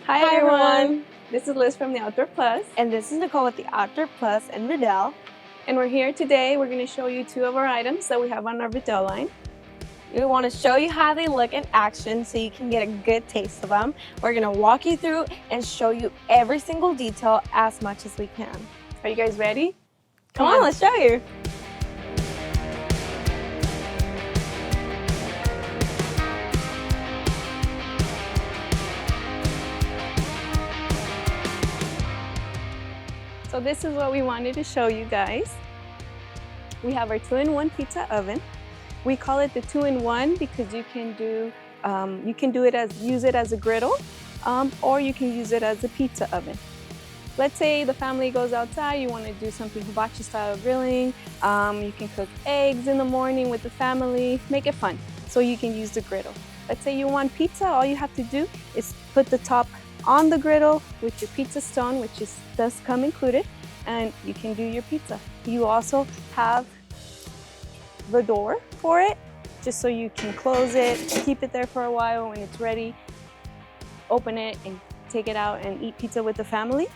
Hi everyone! This is Liz from the Outdoor Plus. And this is Nicole with the Outdoor Plus and VIDEL. And we're here today. We're going to show you two of our items that we have on our VIDEL line. We want to show you how they look in action so you can get a good taste of them. We're going to walk you through and show you every single detail as much as we can. Are you guys ready? Come on, let's show you. So this is what we wanted to show you guys. We have our 2-in-1 pizza oven. We call it the 2-in-1 because you can do use it as a griddle, or you can use it as a pizza oven. Let's say the family goes outside, you want to do something hibachi style grilling. You can cook eggs in the morning with the family, make it fun. So you can use the griddle. Let's say you want pizza, all you have to do is put the top on the griddle with your pizza stone, which does come included, and you can do your pizza. You also have the door for it, just so you can close it, keep it there for a while. When it's ready, open it and take it out and eat pizza with the family.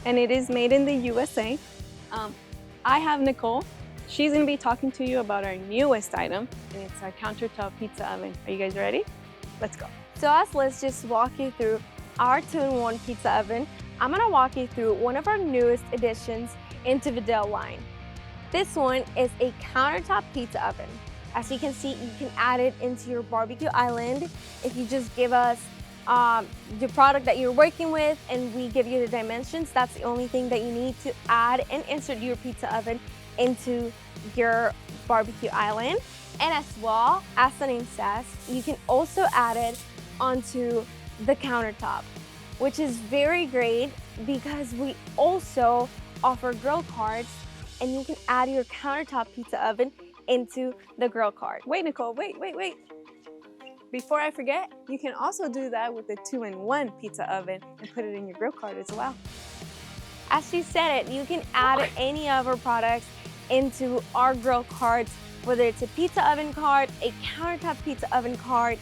And it is made in the USA. I have Nicole. She's gonna be talking to you about our newest item, and it's our countertop pizza oven. Are you guys ready? Let's go. So let's just walk you through our 2-in-1 pizza oven. I'm gonna walk you through one of our newest additions into the VIDEL line. This one is a countertop pizza oven. As you can see, you can add it into your barbecue island. If you just give us the product that you're working with and we give you the dimensions, that's the only thing that you need to add and insert your pizza oven into your barbecue island. And as well, as the name says, you can also add it onto the countertop, which is very great because we also offer grill cards, and you can add your countertop pizza oven into the grill card. Wait, Nicole, wait. Before I forget, you can also do that with the 2-in-1 pizza oven and put it in your grill card as well. As she said it, you can add any of our products into our grill cards, whether it's a pizza oven card, a countertop pizza oven card,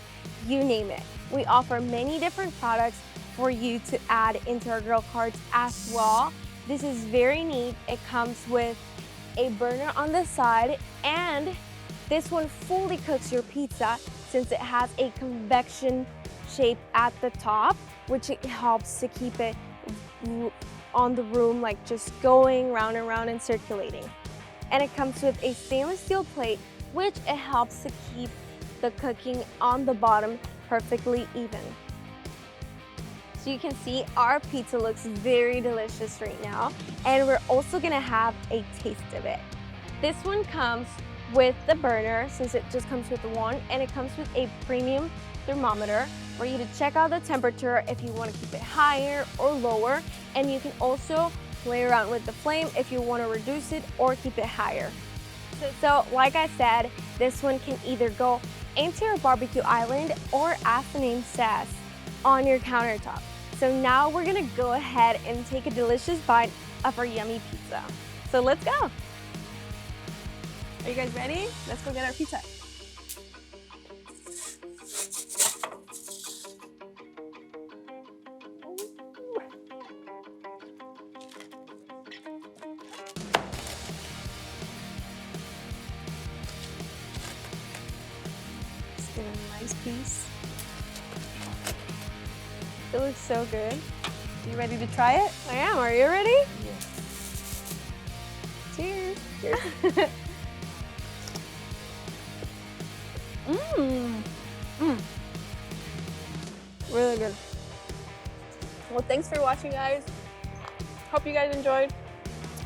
you name it. We offer many different products for you to add into our grill cards as well. This is very neat. It comes with a burner on the side, and this one fully cooks your pizza since it has a convection shape at the top, which it helps to keep it on the room, like just going round and round and circulating. And it comes with a stainless steel plate, which it helps to keep the cooking on the bottom perfectly even. So you can see our pizza looks very delicious right now, and we're also gonna have a taste of it. This one comes with the burner, since it just comes with the one, and it comes with a premium thermometer for you to check out the temperature if you want to keep it higher or lower, and you can also play around with the flame if you want to reduce it or keep it higher. So like I said, this one can either go into your barbecue island or, as the name says, on your countertop. So now we're gonna go ahead and take a delicious bite of our yummy pizza. So let's go. Are you guys ready? Let's go get our pizza. Let's get a nice piece. It looks so good. You ready to try it? I am. Are you ready? Yes. Cheers. Cheers. Really good. Well, thanks for watching, guys. Hope you guys enjoyed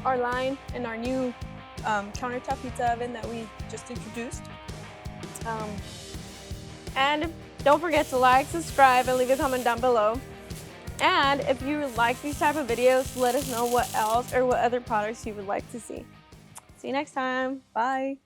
our line and our new countertop pizza oven that we just introduced. And don't forget to like, subscribe, and leave a comment down below. And if you like these type of videos, let us know what else or what other products you would like to see. See you next time. Bye.